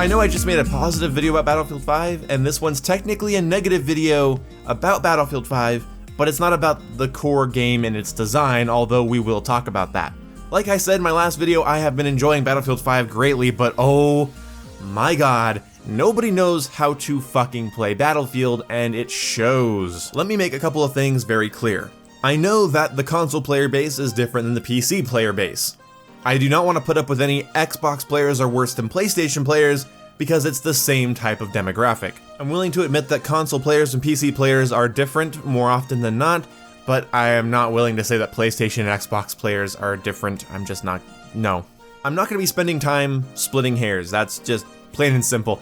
I know I just made a positive video about Battlefield 5, and this one's technically a negative video about Battlefield 5, but it's not about the core game and its design, although we will talk about that. Like I said in my last video, I have been enjoying Battlefield 5 greatly, but oh my god, nobody knows how to fucking play Battlefield, and it shows. Let me make a couple of things very clear. I know that the console player base is different than the PC player base. I do not want to put up with any Xbox players are worse than PlayStation players because it's the same type of demographic. I'm willing to admit that console players and PC players are different more often than not, but I am not willing to say that PlayStation and Xbox players are different. I'm just not, no. I'm not going to be spending time splitting hairs, that's just plain and simple.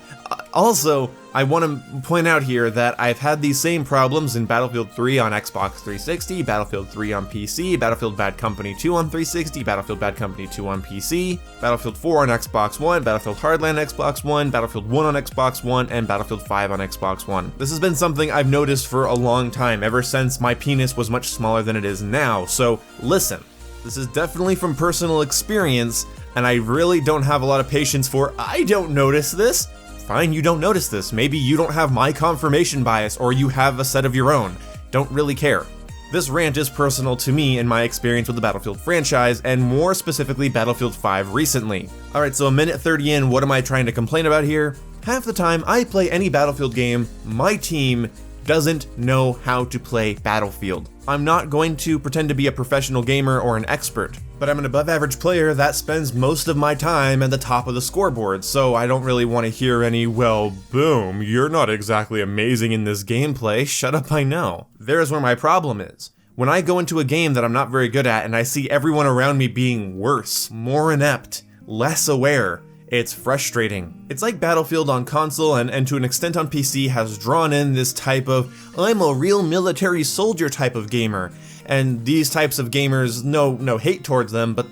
Also, I want to point out here that I've had these same problems in Battlefield 3 on Xbox 360, Battlefield 3 on PC, Battlefield Bad Company 2 on 360, Battlefield Bad Company 2 on PC, Battlefield 4 on Xbox One, Battlefield Hardline Xbox One, Battlefield 1 on Xbox One, and Battlefield 5 on Xbox One. This has been something I've noticed for a long time, ever since my penis was much smaller than it is now, so listen. This is definitely from personal experience, and I really don't have a lot of patience for, I don't notice this. Fine, you don't notice this. Maybe you don't have my confirmation bias, or you have a set of your own. Don't really care. This rant is personal to me and my experience with the Battlefield franchise, and more specifically Battlefield 5 recently. Alright, so a minute 30 in, what am I trying to complain about here? Half the time I play any Battlefield game, my team doesn't know how to play Battlefield. I'm not going to pretend to be a professional gamer or an expert, but I'm an above average player that spends most of my time at the top of the scoreboard, so I don't really want to hear any, well, boom, you're not exactly amazing in this gameplay, shut up, I know. There's where my problem is. When I go into a game that I'm not very good at and I see everyone around me being worse, more inept, less aware, it's frustrating. It's like Battlefield on console and to an extent on PC has drawn in this type of, I'm a real military soldier type of gamer. And these types of gamers, no hate towards them, but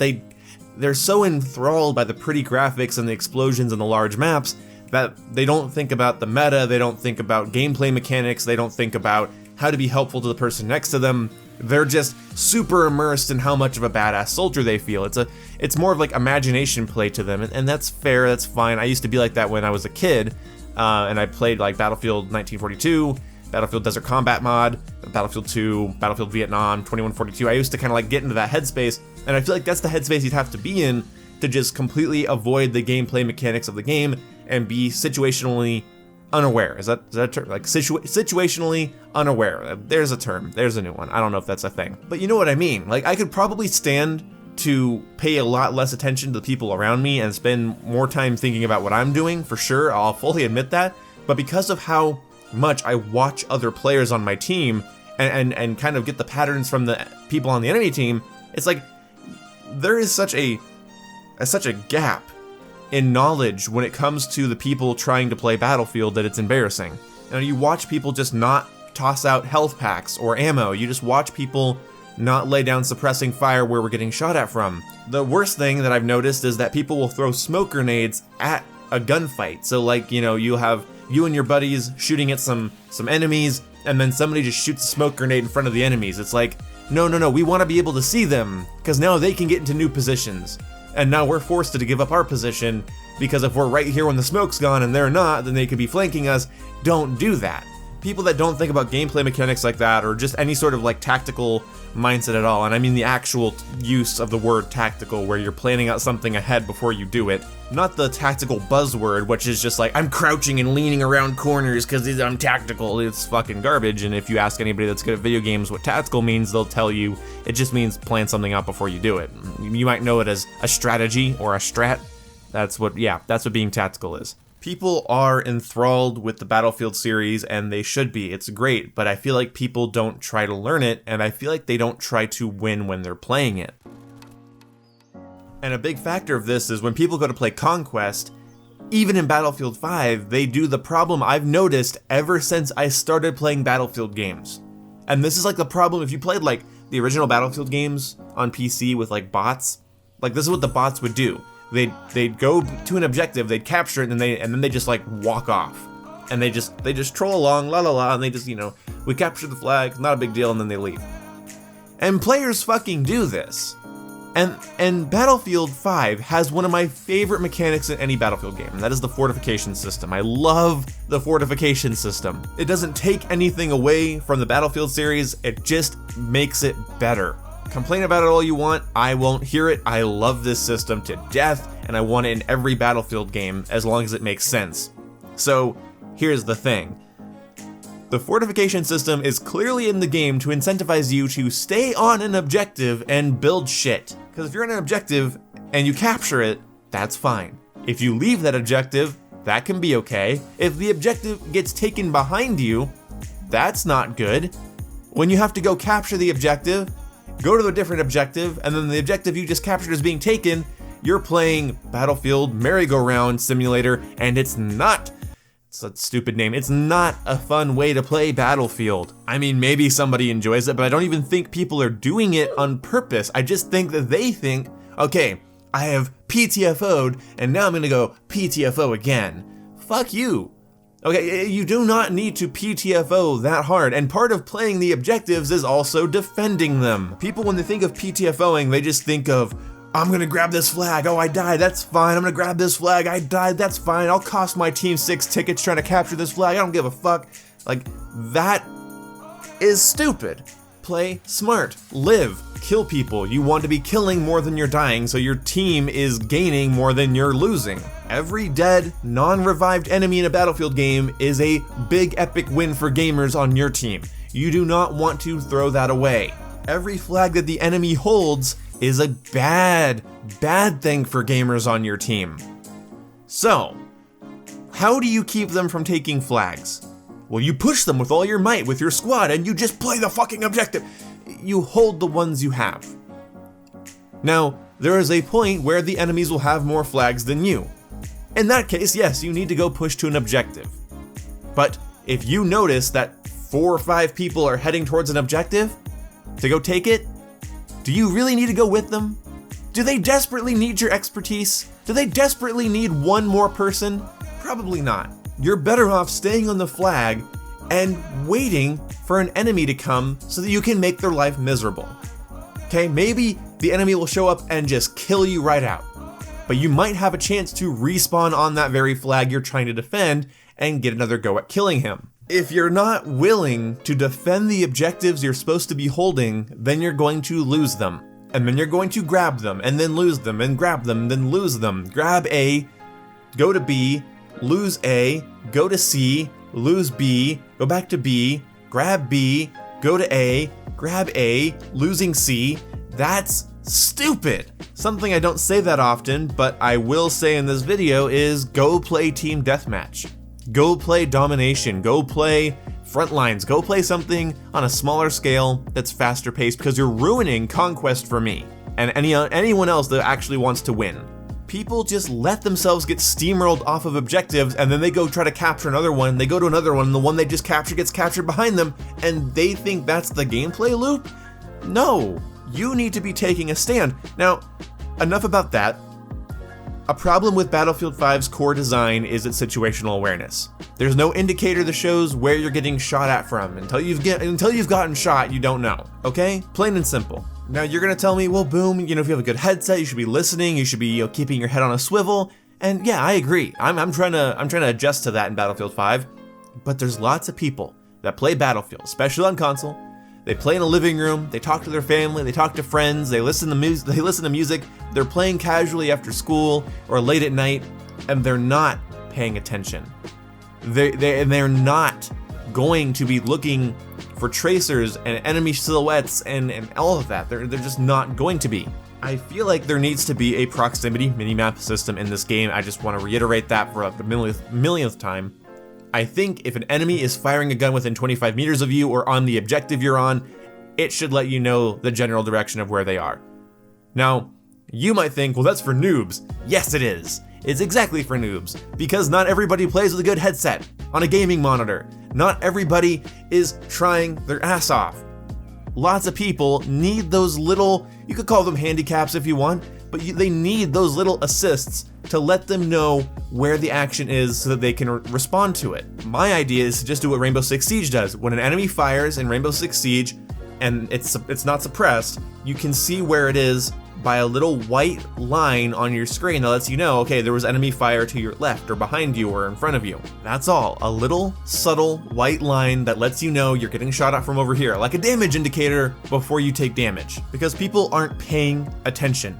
they're so enthralled by the pretty graphics and the explosions and the large maps that they don't think about the meta, they don't think about gameplay mechanics, they don't think about how to be helpful to the person next to them. They're just super immersed in how much of a badass soldier they feel. It's more of like imagination play to them, and that's fair, that's fine. I used to be like that when I was a kid, and I played like Battlefield 1942, Battlefield Desert Combat Mod, Battlefield 2, Battlefield Vietnam, 2142. I used to kind of like get into that headspace, and I feel like that's the headspace you'd have to be in to just completely avoid the gameplay mechanics of the game and be situationally unaware. Is that a term? Like situationally unaware. There's a term. There's a new one. I don't know if that's a thing. But you know what I mean. Like, I could probably stand to pay a lot less attention to the people around me and spend more time thinking about what I'm doing, for sure. I'll fully admit that. But because of how much I watch other players on my team and kind of get the patterns from the people on the enemy team, it's like there is such a gap in knowledge when it comes to the people trying to play Battlefield that it's embarrassing. You know, you watch people just not toss out health packs or ammo, you just watch people not lay down suppressing fire where we're getting shot at from. The worst thing that I've noticed is that people will throw smoke grenades at a gunfight. So like, you know, you'll have you and your buddies shooting at some enemies, and then somebody just shoots a smoke grenade in front of the enemies. It's like, no, we want to be able to see them, because now they can get into new positions. And now we're forced to give up our position, because if we're right here when the smoke's gone and they're not, then they could be flanking us. Don't do that. People that don't think about gameplay mechanics like that, or just any sort of like tactical mindset at all, and I mean the actual use of the word tactical, where you're planning out something ahead before you do it, not the tactical buzzword, which is just like, I'm crouching and leaning around corners because I'm tactical. It's fucking garbage, and if you ask anybody that's good at video games what tactical means, they'll tell you it just means plan something out before you do it. You might know it as a strategy or a strat. That's what being tactical is. People are enthralled with the Battlefield series, and they should be. It's great, but I feel like people don't try to learn it, and I feel like they don't try to win when they're playing it. And a big factor of this is when people go to play Conquest, even in Battlefield 5, they do the problem I've noticed ever since I started playing Battlefield games. And this is like the problem if you played like the original Battlefield games on PC with like bots, like this is what the bots would do. They'd go to an objective, they'd capture it, and then they just like walk off, and they just troll along, la la la, and they just, you know, we captured the flag, not a big deal, and then they leave. And players fucking do this. And Battlefield 5 has one of my favorite mechanics in any Battlefield game, and that is the fortification system. I love the fortification system. It doesn't take anything away from the Battlefield series, it just makes it better. Complain about it all you want, I won't hear it. I love this system to death, and I want it in every Battlefield game as long as it makes sense. So, here's the thing. The fortification system is clearly in the game to incentivize you to stay on an objective and build shit. Because if you're on an objective and you capture it, that's fine. If you leave that objective, that can be okay. If the objective gets taken behind you, that's not good. When you have to go capture the objective, go to a different objective, and then the objective you just captured is being taken, you're playing Battlefield Merry-Go-Round Simulator, and it's not. It's a stupid name. It's not a fun way to play Battlefield. I mean, maybe somebody enjoys it, but I don't even think people are doing it on purpose. I just think that they think, okay, I have PTFO'd, and now I'm gonna go PTFO again. Fuck you. Okay, you do not need to PTFO that hard, and part of playing the objectives is also defending them. People, when they think of PTFOing, they just think of, I'm gonna grab this flag, oh I died, that's fine, I'm gonna grab this flag, I died, that's fine, I'll cost my team 6 tickets trying to capture this flag, I don't give a fuck. Like, that is stupid. Play smart, live, kill people. You want to be killing more than you're dying, so your team is gaining more than you're losing. Every dead, non-revived enemy in a Battlefield game is a big epic win for gamers on your team. You do not want to throw that away. Every flag that the enemy holds is a bad thing for gamers on your team. So, how do you keep them from taking flags? Well, you push them with all your might with your squad and you just play the fucking objective. You hold the ones you have. Now, there is a point where the enemies will have more flags than you. In that case, yes, you need to go push to an objective. But if you notice that 4 or 5 people are heading towards an objective to go take it, do you really need to go with them? Do they desperately need your expertise? Do they desperately need one more person? Probably not. You're better off staying on the flag and waiting for an enemy to come so that you can make their life miserable. Okay, maybe the enemy will show up and just kill you right out, but you might have a chance to respawn on that very flag you're trying to defend and get another go at killing him. If you're not willing to defend the objectives you're supposed to be holding, then you're going to lose them. And then you're going to grab them, and then lose them, and grab them, then lose them. Grab A, go to B, lose A, go to C, lose B, go back to B, grab B, go to A, grab A, losing C. That's stupid. Something I don't say that often, but I will say in this video is go play Team Deathmatch. Go play Domination, go play Frontlines, go play something on a smaller scale that's faster paced, because you're ruining Conquest for me and anyone else that actually wants to win. People just let themselves get steamrolled off of objectives, and then they go try to capture another one, they go to another one, and the one they just captured gets captured behind them, and they think that's the gameplay loop? No, you need to be taking a stand. Now, enough about that. A problem with Battlefield 5's core design is its situational awareness. There's no indicator that shows where you're getting shot at from. Until you've gotten shot, you don't know, okay? Plain and simple. Now you're gonna tell me, well, Boom, if you have a good headset, you should be listening, you should be keeping your head on a swivel, and yeah, I agree. I'm trying to adjust to that in Battlefield 5, but there's lots of people that play Battlefield, especially on console. They play in a living room, they talk to their family, they talk to friends, they listen to music, they're playing casually after school or late at night, and they're not paying attention. They're not going to be looking for tracers and enemy silhouettes and all of that. They're just not going to be. I feel like there needs to be a proximity minimap system in this game. I just want to reiterate that for the millionth time. I think if an enemy is firing a gun within 25 meters of you or on the objective you're on, it should let you know the general direction of where they are. Now, you might think, well, that's for noobs. Yes, it is. It's exactly for noobs, because not everybody plays with a good headset on a gaming monitor. Not everybody is trying their ass off. Lots of people need those little, you could call them handicaps if you want, but they need those little assists to let them know where the action is so that they can respond to it. My idea is to just do what Rainbow Six Siege does. When an enemy fires in Rainbow Six Siege and it's not suppressed, you can see where it is by a little white line on your screen that lets you know, okay, there was enemy fire to your left or behind you or in front of you. That's all. A little subtle white line that lets you know you're getting shot at from over here, like a damage indicator before you take damage. Because people aren't paying attention.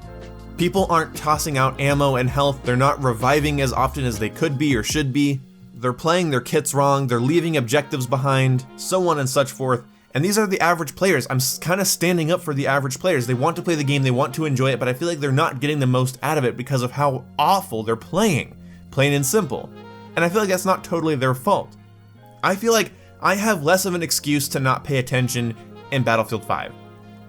People aren't tossing out ammo and health. They're not reviving as often as they could be or should be. They're playing their kits wrong. They're leaving objectives behind, so on and such forth. And these are the average players. I'm kind of standing up for the average players. They want to play the game, they want to enjoy it, but I feel like they're not getting the most out of it because of how awful they're playing. Plain and simple. And I feel like that's not totally their fault. I feel like I have less of an excuse to not pay attention in Battlefield 5.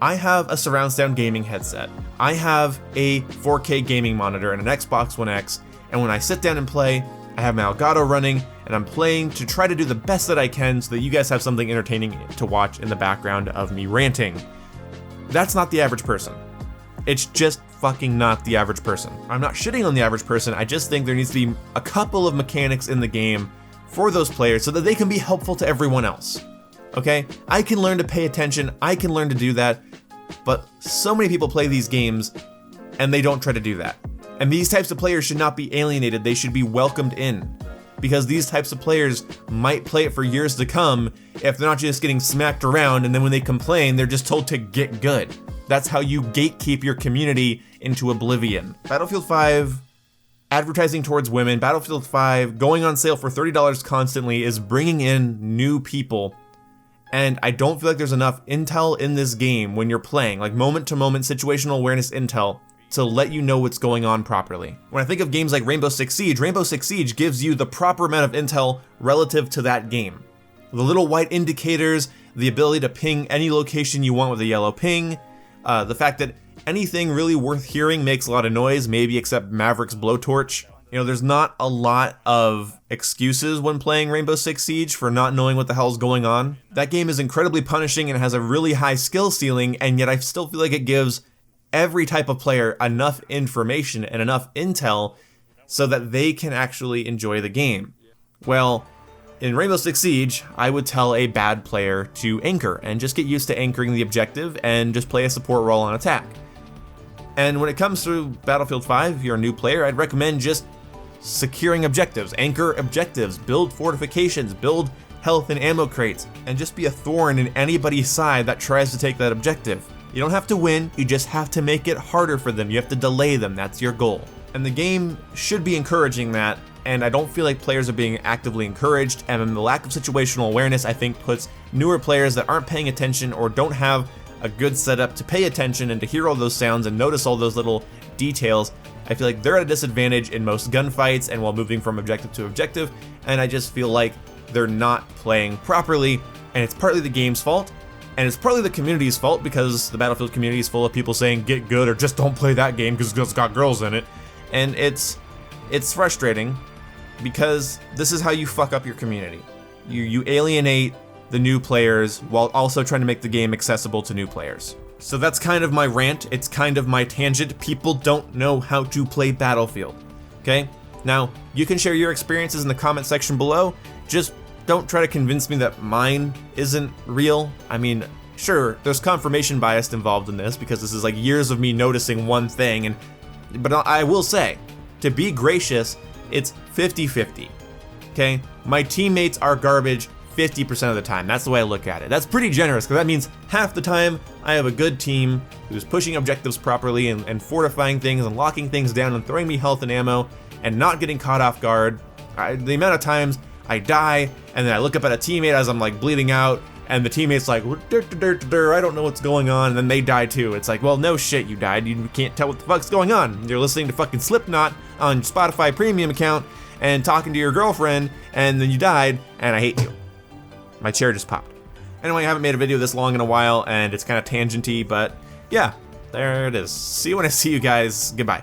I have a surround sound gaming headset. I have a 4K gaming monitor and an Xbox One X, and when I sit down and play, I have my Elgato running, and I'm playing to try to do the best that I can so that you guys have something entertaining to watch in the background of me ranting. That's not the average person. It's just fucking not the average person. I'm not shitting on the average person, I just think there needs to be a couple of mechanics in the game for those players so that they can be helpful to everyone else. Okay? I can learn to pay attention, I can learn to do that, but so many people play these games and they don't try to do that. And these types of players should not be alienated, they should be welcomed in. Because these types of players might play it for years to come if they're not just getting smacked around and then when they complain, they're just told to get good. That's how you gatekeep your community into oblivion. Battlefield 5, advertising towards women, Battlefield 5 going on sale for $30 constantly is bringing in new people. And I don't feel like there's enough intel in this game when you're playing, like moment-to-moment situational awareness intel, to let you know what's going on properly. When I think of games like Rainbow Six Siege gives you the proper amount of intel relative to that game. The little white indicators, the ability to ping any location you want with a yellow ping, the fact that anything really worth hearing makes a lot of noise, maybe except Maverick's blowtorch. You know, there's not a lot of excuses when playing Rainbow Six Siege for not knowing what the hell's going on. That game is incredibly punishing and has a really high skill ceiling, and yet I still feel like it gives every type of player enough information and enough intel so that they can actually enjoy the game. Well, in Rainbow Six Siege, I would tell a bad player to anchor and just get used to anchoring the objective and just play a support role on attack. And when it comes to Battlefield 5, if you're a new player, I'd recommend just securing objectives, anchor objectives, build fortifications, build health and ammo crates, and just be a thorn in anybody's side that tries to take that objective. You don't have to win, you just have to make it harder for them. You have to delay them, that's your goal. And the game should be encouraging that, and I don't feel like players are being actively encouraged, and the lack of situational awareness, I think, puts newer players that aren't paying attention or don't have a good setup to pay attention and to hear all those sounds and notice all those little details. I feel like they're at a disadvantage in most gunfights and while moving from objective to objective, and I just feel like they're not playing properly, and it's partly the game's fault, and it's partly the community's fault because the Battlefield community is full of people saying get good or just don't play that game because it's got girls in it. And it's frustrating because this is how you fuck up your community. You alienate the new players while also trying to make the game accessible to new players. So that's kind of my rant, it's kind of my tangent. People don't know how to play Battlefield, okay? Now, you can share your experiences in the comment section below. Just don't try to convince me that mine isn't real. I mean, sure, there's confirmation bias involved in this because this is like years of me noticing one thing, but I will say, to be gracious, it's 50-50, okay? My teammates are garbage 50% of the time. That's the way I look at it. That's pretty generous because that means half the time I have a good team who's pushing objectives properly and fortifying things and locking things down and throwing me health and ammo and not getting caught off guard. The amount of times I die and then I look up at a teammate as I'm like bleeding out and the teammate's like, I don't know what's going on, and then they die too. It's like, well, no shit, you died. You can't tell what the fuck's going on. You're listening to fucking Slipknot on Spotify Premium account and talking to your girlfriend and then you died and I hate you. My chair just popped. Anyway, I haven't made a video this long in a while and it's kind of tangenty, but yeah, there it is. See you when I see you guys. Goodbye.